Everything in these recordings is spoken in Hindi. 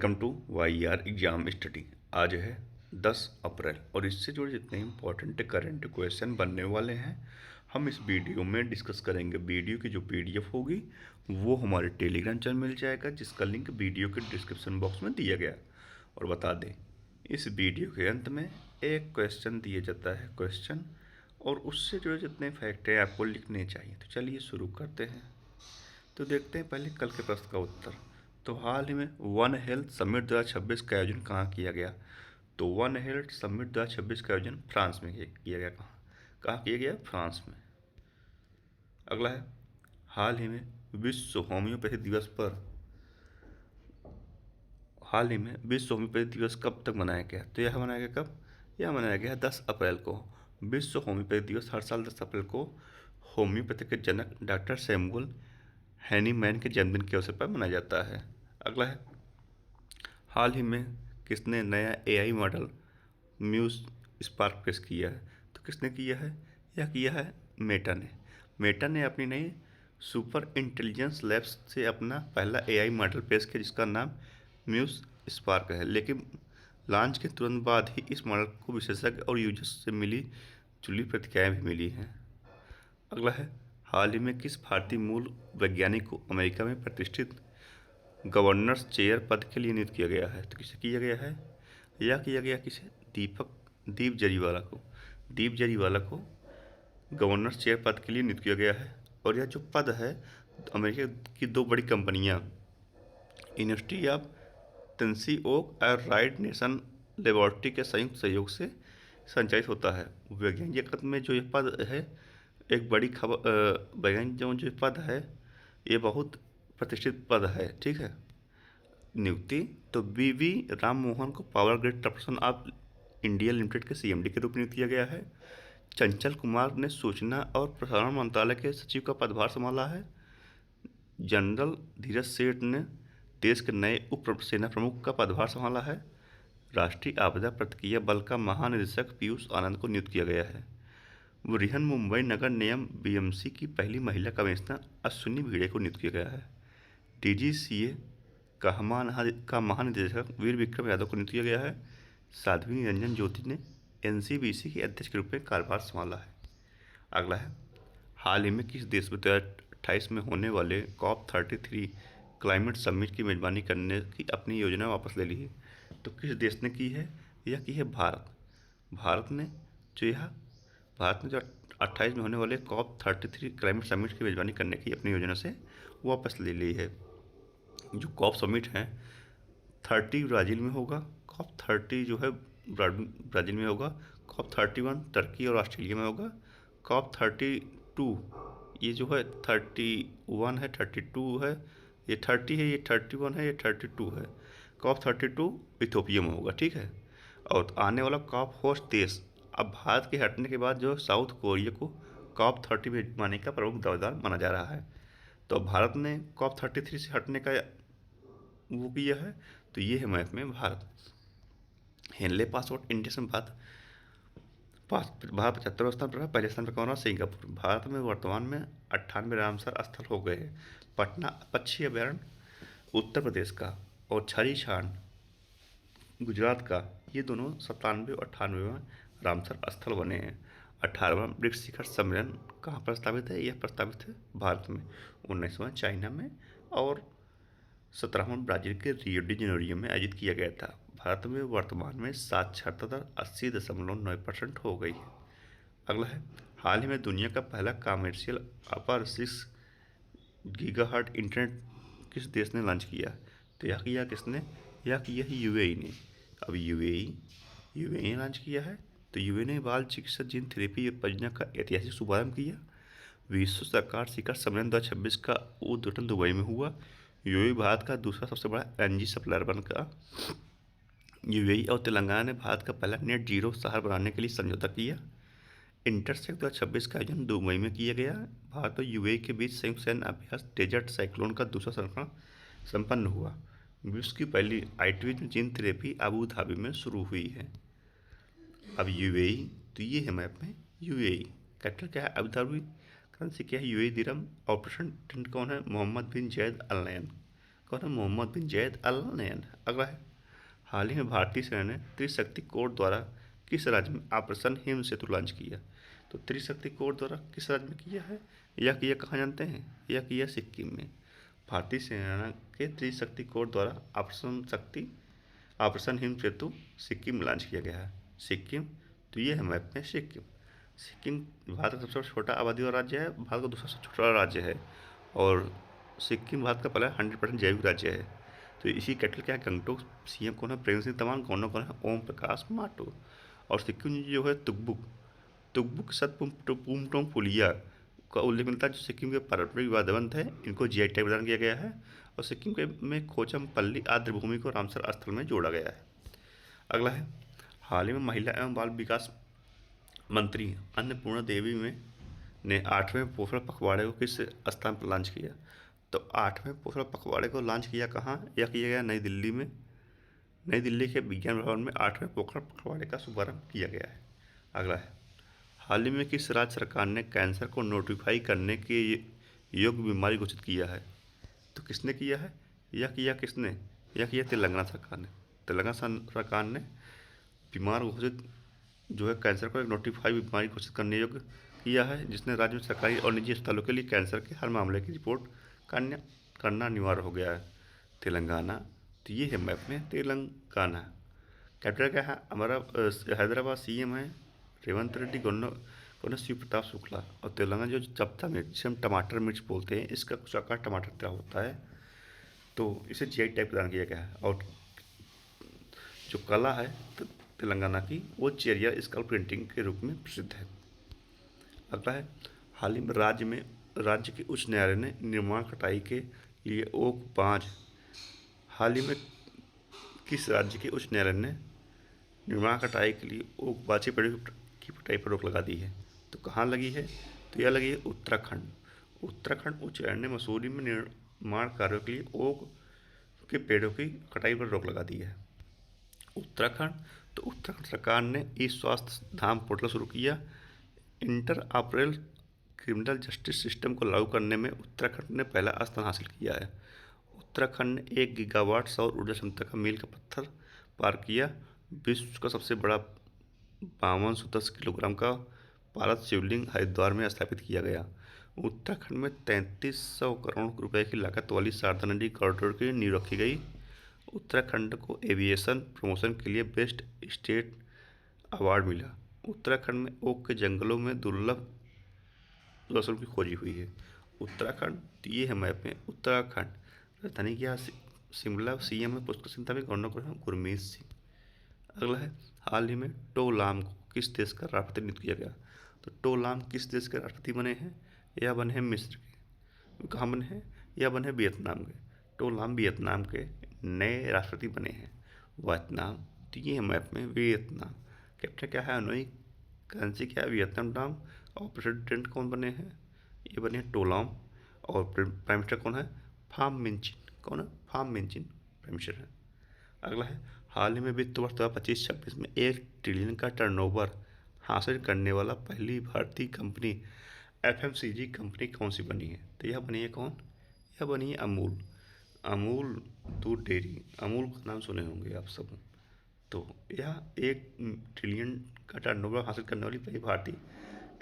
Welcome to Y R exam study. आज है 10 अप्रैल और इससे जुड़े जितने इंपॉर्टेंट करंट क्वेश्चन बनने वाले हैं हम इस वीडियो में डिस्कस करेंगे। वीडियो की जो पीडीएफ होगी वो हमारे टेलीग्राम चैनल मिल जाएगा, जिसका लिंक वीडियो के डिस्क्रिप्शन बॉक्स में दिया गया। और बता दें, इस वीडियो के अंत में एक क्वेश्चन दिया जाता है क्वेश्चन, और उससे जुड़े जितने फैक्ट हैं आपको लिखने चाहिए। तो चलिए शुरू करते हैं। तो देखते हैं पहले कल के प्रश्न का उत्तर। तो हाल ही में वन हेल्थ समिट 2026 का आयोजन कहाँ किया गया? तो वन हेल्थ समिट 2026 का आयोजन फ्रांस में किया गया। कहाँ कहाँ किया गया? फ्रांस में। अगला है, हाल ही में विश्व होम्योपैथी दिवस पर हाल ही में विश्व होम्योपैथी दिवस कब तक मनाया गया? तो यह मनाया गया कब? यह मनाया गया 10 अप्रैल को। विश्व होम्योपैथी दिवस हर साल 10 अप्रैल को होम्योपैथी के जनक डॉक्टर सैमुअल हैनीमैन के जन्मदिन के अवसर पर मनाया जाता है। अगला है, हाल ही में किसने नया एआई मॉडल म्यूज स्पार्क पेश किया है? तो किसने किया है? यह किया है मेटा ने। मेटा ने अपनी नई सुपर इंटेलिजेंस लैब्स से अपना पहला एआई मॉडल पेश किया, जिसका नाम म्यूज स्पार्क है। लेकिन लॉन्च के तुरंत बाद ही इस मॉडल को विशेषज्ञ और यूजर्स से मिली जुली प्रतिक्रियाएं भी मिली हैं। अगला है, हाल ही में किस भारतीय मूल वैज्ञानिक को अमेरिका में प्रतिष्ठित गवर्नर्स चेयर पद के लिए नियुक्त किया गया है? तो किसे किया गया है? यह किया गया किसे? दीप जरीवाला को। दीप जरीवाला को गवर्नर्स चेयर पद के लिए नियुक्त किया गया है। और यह जो पद है, अमेरिका की दो बड़ी कंपनियां यूनिवर्सिटी ऑफ टेनेसी ओक और राइट नेशन लेबोरेटरी के संयुक्त सहयोग से संचालित होता है। वैज्ञानिक जगत में जो यह पद है, एक बड़ी खबर वैज्ञानिक जो पद है, ये बहुत प्रतिष्ठित पद है। ठीक है। नियुक्ति, तो वी राम मोहन को power grid corporation of India limited के सीएमडी के रूप में नियुक्त किया गया है। चंचल कुमार ने सूचना और प्रसारण मंत्रालय के सचिव का पदभार संभाला है। जनरल धीरज सेठ ने देश के नए उप सेना प्रमुख का पदभार संभाला है। राष्ट्रीय आपदा प्रतिक्रिया बल का महानिदेशक पीयूष आनंद को नियुक्त किया गया है। बृहन मुंबई नगर निगम बीएमसी की पहली महिला कमिश्नर अश्विनी भिड़े को नियुक्त किया गया है। डीजीसीए का महानिदेशक वीर विक्रम यादव को नियुक्त किया गया है। साध्वी निरंजन ज्योति ने एनसीबीसी के अध्यक्ष के रूप में कार्यभार संभाला है। अगला है, हाल ही में किस देश में 2028 में होने वाले COP33 क्लाइमेट समिट की मेजबानी करने की अपनी योजना वापस ले ली है? तो किस देश ने की है? यह की है भारत। भारत ने जो 28 में होने वाले COP33 क्लाइमेट समिट की मेजबानी करने की अपनी योजना से वापस ले ली है। जो कॉप समिट है 30 ब्राज़ील में होगा, COP30 जो है ब्राज़ील में होगा, COP31 टर्की और ऑस्ट्रेलिया में होगा, COP32 ये जो है 31 है, 32 है, ये 30 है, ये 31 है, ये 32 है। COP32 इथोपिया में होगा। ठीक है। और आने वाला कॉप होस्ट देश, अब भारत के हटने के बाद जो साउथ कोरिया को COP30 में मानने का प्रमुख दावेदार माना जा रहा है। तो भारत ने COP33 से हटने का वो किया है। तो ये है मैथ में भारत। हेनले पासपोर्ट इंडिया से भारत 75वें स्थान पर है। पहले स्थान पर कौन रहा? सिंगापुर। भारत में वर्तमान में 98 रामसर स्थल हो गए हैं। पटना पक्षी अभ्यारण्य उत्तर प्रदेश का और छरीछान गुजरात का, ये दोनों 97 और 98 रामसर स्थल बने हैं। 18वां ब्रिक्स शिखर सम्मेलन कहाँ प्रस्तावित है? यह प्रस्तावित है भारत में। 19वां चाइना में और 17वां ब्राज़ील के रियो डी जेनेरियो में आयोजित किया गया था। भारत में वर्तमान में साक्षरता दर 80.9% हो गई है। अगला है, हाल ही में दुनिया का पहला कमर्शियल अपर 6 गीगाहर्ट्ज़ इंटरनेट किस देश ने लॉन्च किया? तो यह किया किसने? यह किया है यूएई ने। अब यूएई लॉन्च किया है। तो यूएई ने बाल चिकित्सा जीन थेरेपी परियोजना का ऐतिहासिक शुभारंभ किया। विश्व सरकार शिखर सम्मेलन 2026 का उद्घाटन दुबई में हुआ। यूएई भारत का दूसरा सबसे बड़ा एलएनजी सप्लायर बना। यूएई और तेलंगाना ने भारत का पहला नेट जीरो शहर बनाने के लिए समझौता किया। इंटरसेक्ट 2026 का आयोजन दुबई में किया गया। भारत और यूएई के बीच संयुक्त सैन्य अभ्यास डेजर्ट साइक्लोन का दूसरा संस्करण संपन्न हुआ। विश्व की पहली ITV gene therapy Abu Dhabi में शुरू हुई है। अब यूएई, तो ये है मैप में यूएई। कैपिटल क्या है? Abu Dhabi. करेंसी क्या है? यूएई दिरहम। और प्रेसिडेंट कौन है? मोहम्मद बिन जायद अल नहयान। कौन है? Mohammed bin Zayed Al Nahyan. अगला है, हाल ही में भारतीय सेना ने त्रिशक्ति कोर द्वारा किस राज्य में ऑपरेशन हिम सेतु लॉन्च किया? तो त्रिशक्ति कोर द्वारा किस राज्य में किया है? यह किया कहाँ जानते हैं? यह किया सिक्किम में। भारतीय सेना के त्रिशक्ति कोर द्वारा ऑपरेशन हिम सेतु सिक्किम में लॉन्च किया गया है। सिक्किम, तो ये है मैप में सिक्किम। सिक्किम भारत का सबसे छोटा आबादी वाला राज्य है, भारत का दूसरा सबसे छोटा राज्य है, और सिक्किम भारत का पहला 100% जैविक राज्य है। तो इसी कैपिटल क्या है? गंगटोक। सीएम कौन है? प्रेम सिंह तमांग। गवर्नर कौन है? ओम प्रकाश माटो। और सिक्किम जो है तुकबुक तुकबुक सतपुमटोंग पुलिया का उल्लेख मिलता है, जो सिक्किम के पारंपरिक वाद्यवंत है। इनको जीआई टैग प्रदान किया गया है। और सिक्किम के में खोचमपल्ली आर्द्र भूमि को रामसर स्थल में जोड़ा गया है। अगला है, हाल ही में महिला एवं बाल विकास मंत्री अन्नपूर्णा देवी ने 8वें पोषण पखवाड़े को किस स्थान पर लॉन्च किया? तो 8वें पोषण पखवाड़े को लॉन्च किया कहाँ? यह किया गया नई दिल्ली में। नई दिल्ली के विज्ञान भवन में 8वें पोषण पखवाड़े का शुभारंभ किया गया है। अगला है, हाल ही में किस राज्य सरकार ने कैंसर को नोटिफाई करने के योग्य बीमारी घोषित किया है? तो किसने किया है? यह किया किसने? यह किया तेलंगाना सरकार ने। तेलंगाना सरकार ने बीमार घोषित जो है कैंसर को एक नोटिफाई बीमारी घोषित करने योग्य किया है, जिसने राज्य में सरकारी और निजी अस्पतालों के लिए कैंसर के हर मामले की रिपोर्ट करना अनिवार्य हो गया है। तेलंगाना, तो ये है मैप में तेलंगाना। कैपिटल क्या है? हमारा हैदराबाद। सीएम है रेवंत रेड्डी। गवर्नर शिव प्रताप शुक्ला। और तेलंगाना जो चपटा मिर्च, जिसे हम टमाटर मिर्च बोलते हैं, इसका कुछ आकार टमाटर का होता है, तो इसे जीआई टैग प्रदान किया गया है। और जो कला है तेलंगाना की, वो चेरिया स्कल प्रिंटिंग के रूप में प्रसिद्ध है। अगला है, हाल ही में राज्य के उच्च न्यायालय ने निर्माण कटाई के लिए ओक बांझ हाल ही में किस राज्य के उच्च न्यायालय ने निर्माण कटाई के लिए ओक बांझे पेड़ों की कटाई पर रोक लगा दी है? तो कहाँ लगी है? तो यह लगी है उत्तराखंड। उत्तराखंड उच्च न्यायालय ने मसूरी में निर्माण कार्यों के लिए ओक के पेड़ों की कटाई पर रोक लगा दी है। उत्तराखंड, तो उत्तराखंड सरकार ने ई स्वास्थ्य धाम पोर्टल शुरू किया। Inter operable criminal justice system को लागू करने में उत्तराखंड ने पहला स्थान हासिल किया है। उत्तराखंड ने 1 गीगावाट सौर ऊर्जा क्षमता का मील का पत्थर पार किया। विश्व का सबसे बड़ा 5210 किलोग्राम का पारद शिवलिंग हरिद्वार में स्थापित किया गया। उत्तराखंड में 3300 करोड़ रुपए की लागत वाली सारदा नदी कॉरिडोर की नींव रखी गई। उत्तराखंड को एविएशन प्रमोशन के लिए बेस्ट स्टेट अवार्ड मिला। उत्तराखंड में ओक के जंगलों में दुर्लभ लहसुन की खोजी हुई है। उत्तराखंड, तो ये है मैप में उत्तराखंड। राजधानी क्या? शिमला। सीएम है पुष्कर सिंह, तभी गवर्नर को है गुरमीत सिंह। अगला है, हाल ही में टोलाम को किस देश का राष्ट्रपति नियुक्त किया गया? तो टोलाम किस देश के राष्ट्रपति बने हैं? यह बने हैं मिस्र के। कहाँ बने हैं? यह बने हैं वियतनाम के। टोलाम वियतनाम के नए राष्ट्रपति बने हैं। वियतनाम, तो ये है मैप में वियतनाम। कैपिटल क्या है? हनोई। करेंसी क्या है? वियतनाम। और प्रेसिडेंट कौन बने हैं? ये बने हैं टोलाम। और प्राइम मिनिस्टर कौन है? फाम मिनचिन। कौन है? फाम मिनचिन प्राइम मिनिस्टर है। अगला है, हाल ही में वित्त वर्ष 2025-26 में 1 ट्रिलियन का टर्नओवर हासिल करने वाला पहली भारतीय कंपनी एफएमसीजी कंपनी कौन सी बनी है? तो यह बनी है कौन? यह बनी है अमूल। अमूल दूध डेयरी। अमूल का नाम सुने होंगे आप सब। तो यह 1 ट्रिलियन का टर्नओवर हासिल करने वाली पहली भारतीय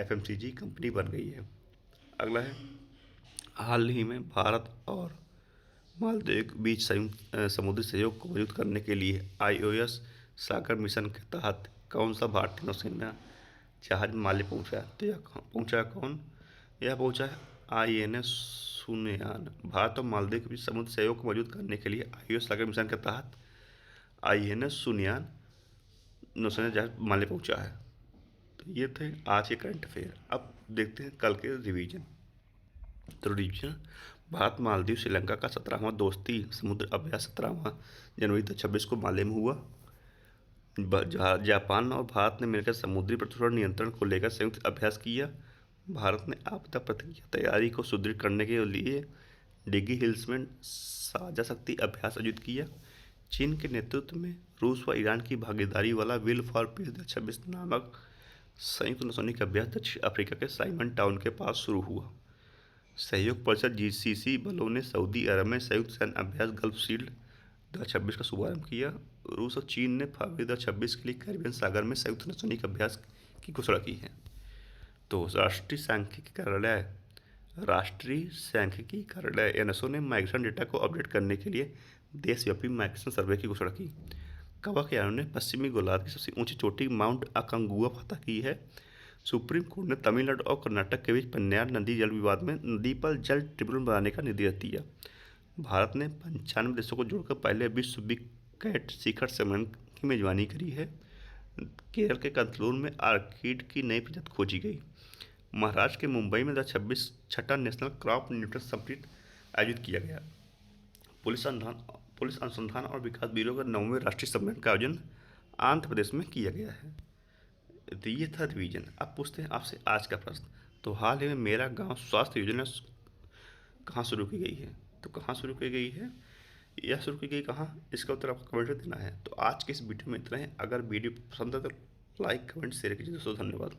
एफएमसीजी कंपनी बन गई है। अगला है, हाल ही में भारत और मालदीव के बीच समुद्री सहयोग को मजबूत करने के लिए आईओएस सागर मिशन के तहत कौन सा भारतीय नौसेना जहाज माले पहुंचा? तो यह पहुंचा कौन? यह पहुंचा है आईएनएस सुनयान। भारत और मालदीव के बीच समुद्री सहयोग को मजबूत करने के लिए आईओएस सागर मिशन के तहत आईएनएस सुनयान नौसेना जहाज माले पहुंचा है। तो ये थे आज के करंट अफेयर। अब देखते हैं कल के रिवीजन। तो रिवीजन, भारत मालदीव श्रीलंका का 17वां दोस्ती समुद्र अभ्यास 17 जनवरी 2026 को माले में हुआ। जापान और भारत ने मिलकर समुद्री प्रदूषण नियंत्रण को लेकर संयुक्त अभ्यास किया। भारत ने आपदा प्रतिक्रिया तैयारी को सुदृढ़ करने के लिए डिगी हिल्स में साझा शक्ति अभ्यास आयोजित किया। चीन के नेतृत्व में रूस व ईरान की भागीदारी वाला विल फॉर पीस 2026 नामक संयुक्त नौसैनिक अभ्यास दक्षिण अफ्रीका के साइमन टाउन के पास शुरू हुआ। सहयोग परिषद जीसीसी बलों ने सऊदी अरब में संयुक्त सैन्य अभ्यास गल्फ शील्ड 2026 का शुभारंभ किया। रूस और चीन ने फरवरी 2026 के लिए कैरिबियन सागर में संयुक्त नौसैनिक अभ्यास की घोषणा की है। तो राष्ट्रीय सांख्यिकी कार्यालय एनएसओ ने माइग्रेशन डेटा को अपडेट करने के लिए देशव्यापी माइग्रेशन सर्वे की घोषणा की। कवा के यानों ने पश्चिमी गोलार्ध की सबसे ऊंची चोटी माउंट अकांगुआ फतह की है। सुप्रीम कोर्ट ने तमिलनाडु और कर्नाटक के बीच पन्नार नदी जल विवाद में नदी पर जल ट्रिब्यूनल बनाने का निर्देश दिया। भारत ने 95 देशों को जोड़कर पहले विश्व बिग कैट शिखर सम्मेलन की मेजबानी करी है। केरल के कंथलूर में आर्किड की नई प्रजाति खोजी गई। महाराष्ट्र के मुंबई में 2026 छठा नेशनल क्रॉप न्यूट्रिशन समिट आयोजित किया गया। पुलिस अनुसंधान और विकास ब्यूरो का 9वें राष्ट्रीय सम्मेलन का आयोजन आंध्र प्रदेश में किया गया है। तो ये था रिवीजन। अब पूछते हैं आपसे आज का प्रश्न। तो हाल ही में मेरा गांव स्वास्थ्य योजना कहाँ शुरू की गई है? तो कहाँ शुरू की गई है, यह शुरू की गई कहाँ, इसका उत्तर आपको कमेंट में देना है। तो आज के इस वीडियो में इतना है। अगर वीडियो पसंद है तो लाइक कमेंट शेयर कीजिए दोस्तों। धन्यवाद।